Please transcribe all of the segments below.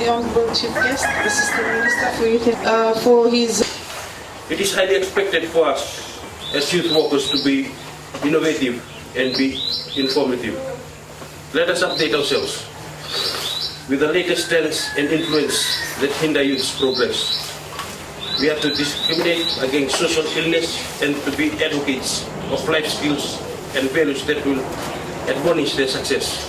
the Honorable Chief Guest, Assistant Minister, for his... It is highly expected for us as youth workers to be innovative and be informative. Let us update ourselves with the latest trends and influence that hinder youth's progress. We are to discriminate against social illness and to be advocates of life skills and values that will admonish their success.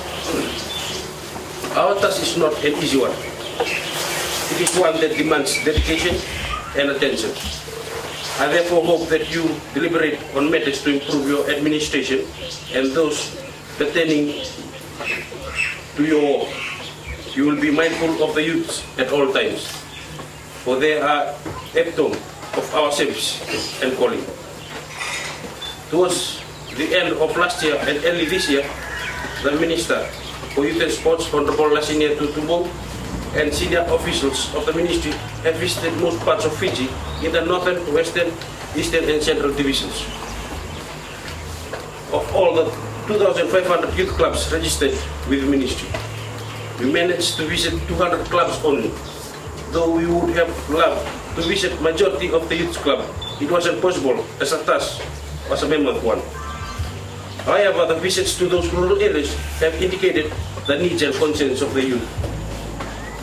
Our task is not an easy one. It is one that demands dedication and attention. I therefore hope that you deliberate on matters to improve your administration and those pertaining to your work. You will be mindful of the youth at all times, for they are epitome of our service and calling. Towards the end of last year and early this year, the Minister for Youth and Sports, Honorable Lasinia Tutumbo, and senior officials of the Ministry have visited most parts of Fiji in the northern, western, eastern and central divisions. Of all the 2,500 youth clubs registered with the Ministry, we managed to visit 200 clubs only. Though we would have loved to visit majority of the youth club, it wasn't possible as the task was a mammoth one. However, the visits to those rural areas have indicated the needs and concerns of the youth.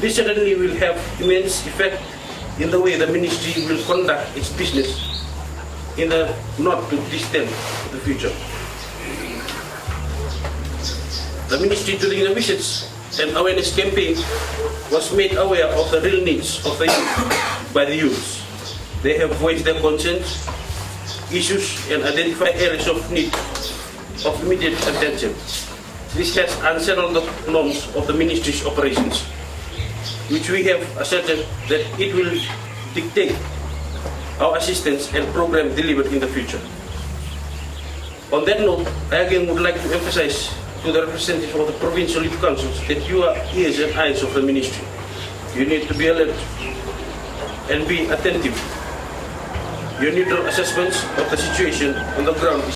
This certainly will have immense effect in the way the Ministry will conduct its business in the not too distant future. The Ministry, during the visits and awareness campaign, was made aware of the real needs of the youth by the youths. They have voiced their concerns, issues and identified areas of need of immediate attention. This has unsettled the norms of the Ministry's operations, which we have asserted that it will dictate our assistance and program delivered in the future. On that note, I again would like to emphasize to the representatives of the provincial youth councils that you are ears and eyes of the Ministry. You need to be alert and be attentive. Your neutral assessments of the situation on the ground is